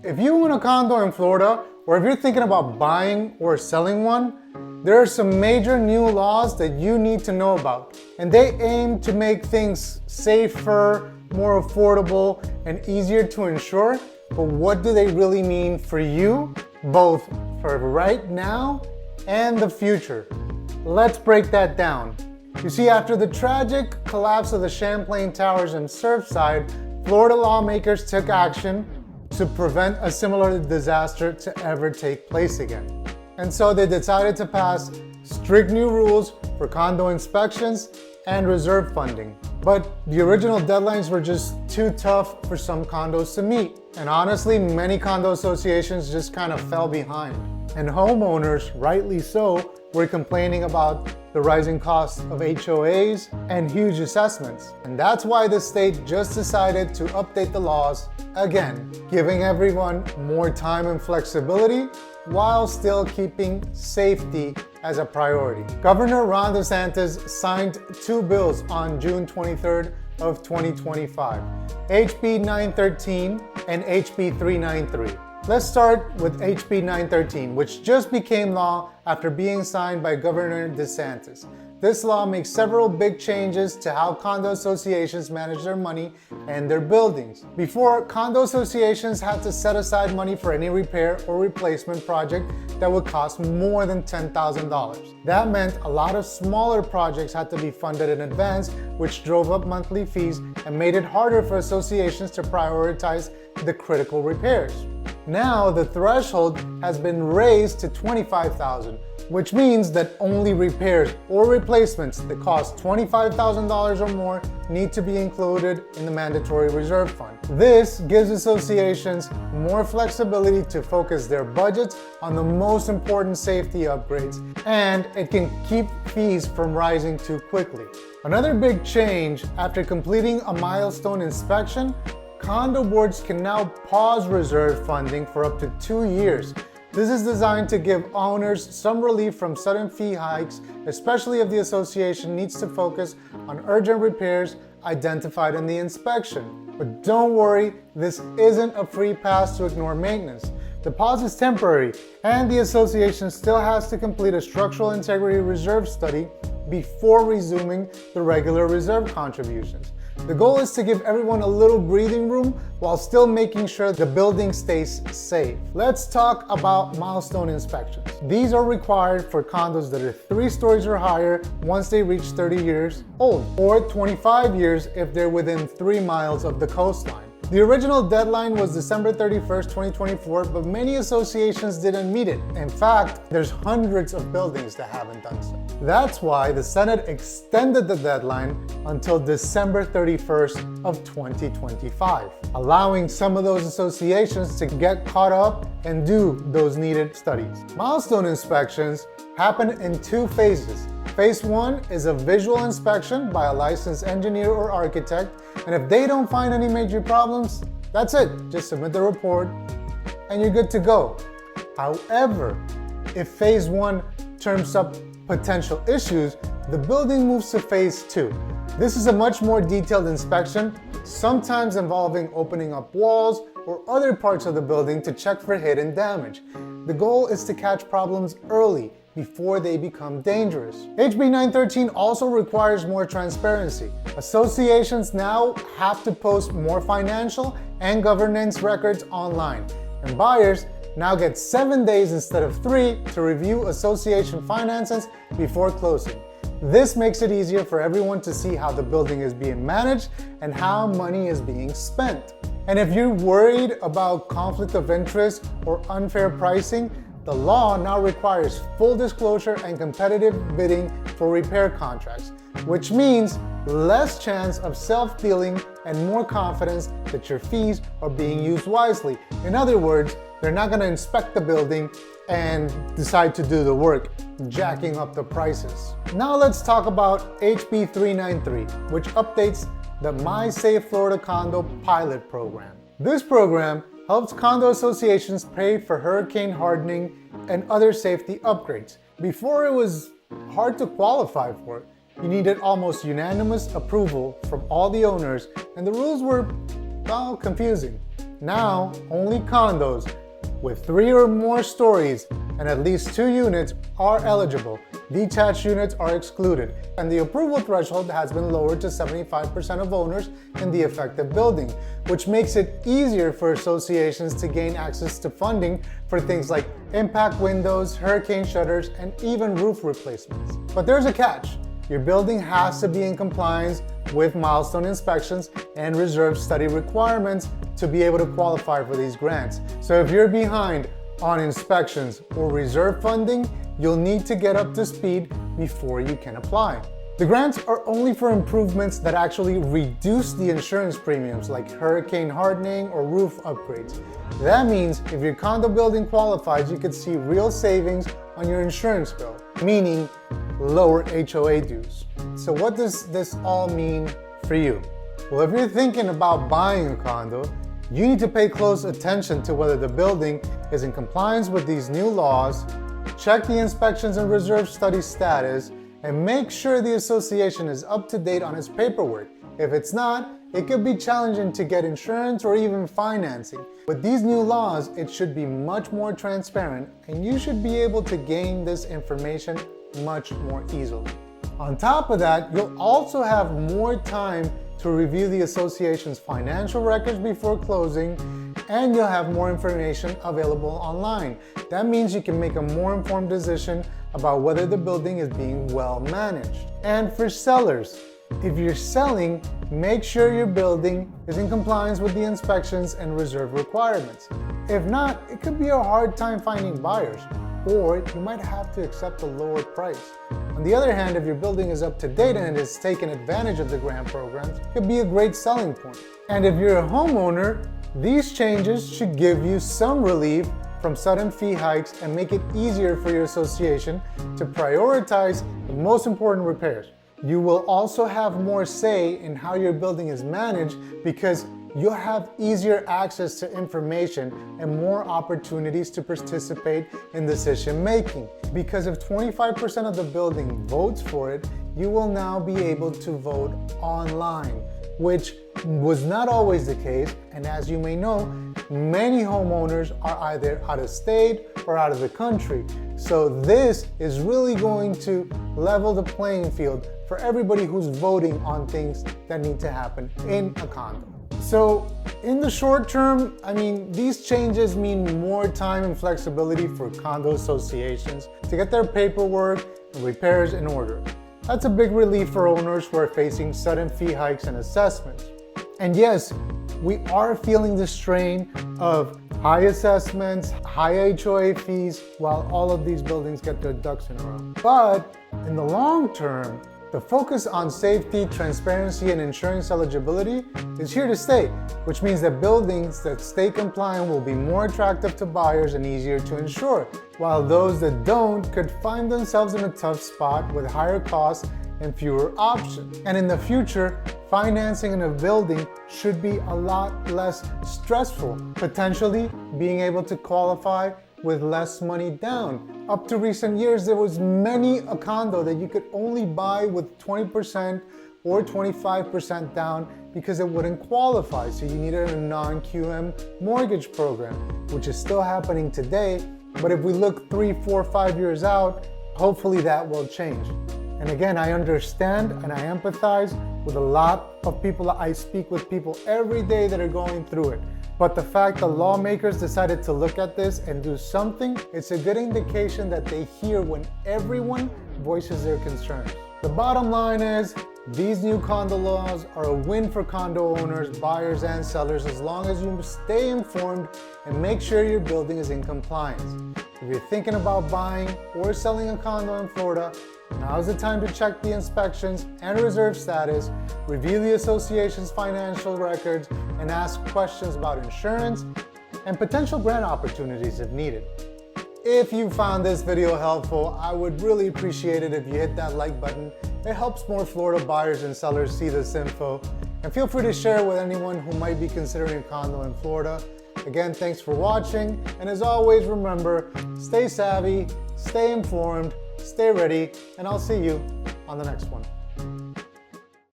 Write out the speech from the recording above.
If you own a condo in Florida, or if you're thinking about buying or selling one, there are some major new laws that you need to know about, and they aim to make things safer, more affordable, and easier to insure. But what do they really mean for you, both for right now and the future? Let's break that down. You see, after the tragic collapse of the Champlain Towers in Surfside, Florida lawmakers took action to prevent a similar disaster to ever take place again. And so they decided to pass strict new rules for condo inspections and reserve funding. But the original deadlines were just too tough for some condos to meet. And honestly, many condo associations just kind of fell behind. And homeowners, rightly so, were complaining about the rising costs of HOAs and huge assessments. And that's why the state just decided to update the laws again, giving everyone more time and flexibility while still keeping safety as a priority. Governor Ron DeSantis signed two bills on June 23rd of 2025, HB 913 and HB 393. Let's start with HB 913, which just became law after being signed by Governor DeSantis. This law makes several big changes to how condo associations manage their money and their buildings. Before, condo associations had to set aside money for any repair or replacement project that would cost more than $10,000. That meant a lot of smaller projects had to be funded in advance, which drove up monthly fees and made it harder for associations to prioritize the critical repairs. Now, the threshold has been raised to $25,000, which means that only repairs or replacements that cost $25,000 or more need to be included in the mandatory reserve fund. This gives associations more flexibility to focus their budgets on the most important safety upgrades, and it can keep fees from rising too quickly. Another big change, after completing a milestone inspection, condo boards can now pause reserve funding for up to 2 years. This is designed to give owners some relief from sudden fee hikes, especially if the association needs to focus on urgent repairs identified in the inspection. But don't worry, this isn't a free pass to ignore maintenance. The pause is temporary, and the association still has to complete a structural integrity reserve study before resuming the regular reserve contributions. The goal is to give everyone a little breathing room while still making sure the building stays safe. Let's talk about milestone inspections. These are required for condos that are 3 stories or higher once they reach 30 years old, or 25 years if they're within 3 miles of the coastline. The original deadline was December 31st, 2024, but many associations didn't meet it. In fact, there's hundreds of buildings that haven't done so. That's why the Senate extended the deadline until December 31st of 2025, allowing some of those associations to get caught up and do those needed studies. Milestone inspections happen in 2 phases. Phase 1 is a visual inspection by a licensed engineer or architect, and if they don't find any major problems, that's it. Just submit the report and you're good to go. However, if Phase 1 turns up potential issues, the building moves to Phase 2. This is a much more detailed inspection, sometimes involving opening up walls or other parts of the building to check for hidden damage. The goal is to catch problems early before they become dangerous. HB 913 also requires more transparency. Associations now have to post more financial and governance records online, and buyers now get 7 days instead of 3 to review association finances before closing. This makes it easier for everyone to see how the building is being managed and how money is being spent. And if you're worried about conflict of interest or unfair pricing, the law now requires full disclosure and competitive bidding for repair contracts, which means less chance of self-dealing and more confidence that your fees are being used wisely. In other words, they're not going to inspect the building and decide to do the work, jacking up the prices. Now let's talk about HB 393, which updates the My Safe Florida Condo pilot program. This program helps condo associations pay for hurricane hardening and other safety upgrades. Before, it was hard to qualify for it. You needed almost unanimous approval from all the owners, and the rules were, well, confusing. Now, only condos with 3 or more stories and at least 2 units are eligible. Detached units are excluded, and the approval threshold has been lowered to 75% of owners in the affected building, which makes it easier for associations to gain access to funding for things like impact windows, hurricane shutters, and even roof replacements. But there's a catch. Your building has to be in compliance with milestone inspections and reserve study requirements to be able to qualify for these grants. So if you're behind on inspections or reserve funding, you'll need to get up to speed before you can apply. The grants are only for improvements that actually reduce the insurance premiums, like hurricane hardening or roof upgrades. That means if your condo building qualifies, you could see real savings on your insurance bill, meaning lower HOA dues. So what does this all mean for you? Well, if you're thinking about buying a condo, you need to pay close attention to whether the building is in compliance with these new laws, check the inspections and reserve study status, and make sure the association is up to date on its paperwork. If it's not, it could be challenging to get insurance or even financing. With these new laws, it should be much more transparent, and you should be able to gain this information much more easily. On top of that, you'll also have more time to review the association's financial records before closing, and you'll have more information available online. That means you can make a more informed decision about whether the building is being well managed. And for sellers, if you're selling, make sure your building is in compliance with the inspections and reserve requirements. If not, it could be a hard time finding buyers, or you might have to accept a lower price. On the other hand, if your building is up to date and has taken advantage of the grant programs, it could be a great selling point. And if you're a homeowner, these changes should give you some relief from sudden fee hikes and make it easier for your association to prioritize the most important repairs. You will also have more say in how your building is managed because you'll have easier access to information and more opportunities to participate in decision making. Because if 25% of the building votes for it, you will now be able to vote online, which was not always the case. And as you may know, many homeowners are either out of state or out of the country. So this is really going to level the playing field for everybody who's voting on things that need to happen in a condo. So in the short term, these changes mean more time and flexibility for condo associations to get their paperwork and repairs in order. That's a big relief for owners who are facing sudden fee hikes and assessments. And yes, we are feeling the strain of high assessments, high HOA fees, while all of these buildings get their ducks in a row. But in the long term, the focus on safety, transparency, and insurance eligibility is here to stay, which means that buildings that stay compliant will be more attractive to buyers and easier to insure, while those that don't could find themselves in a tough spot with higher costs and fewer options. And in the future, financing in a building should be a lot less stressful, potentially being able to qualify with less money down. Up to recent years, there was many a condo that you could only buy with 20% or 25% down because it wouldn't qualify. So you needed a non-QM mortgage program, which is still happening today. But if we look 3, 4, 5 years out, hopefully that will change. And again, I understand and I empathize with a lot of people. I speak with people every day that are going through it. But the fact that lawmakers decided to look at this and do something, it's a good indication that they hear when everyone voices their concerns. The bottom line is, these new condo laws are a win for condo owners, buyers, and sellers as long as you stay informed and make sure your building is in compliance. If you're thinking about buying or selling a condo in Florida, now's the time to check the inspections and reserve status, review the association's financial records, and ask questions about insurance and potential grant opportunities if needed. If you found this video helpful, I would really appreciate it if you hit that like button. It helps more Florida buyers and sellers see this info. And feel free to share it with anyone who might be considering a condo in Florida. Again, thanks for watching. And as always, remember, stay savvy, stay informed, stay ready, and I'll see you on the next one.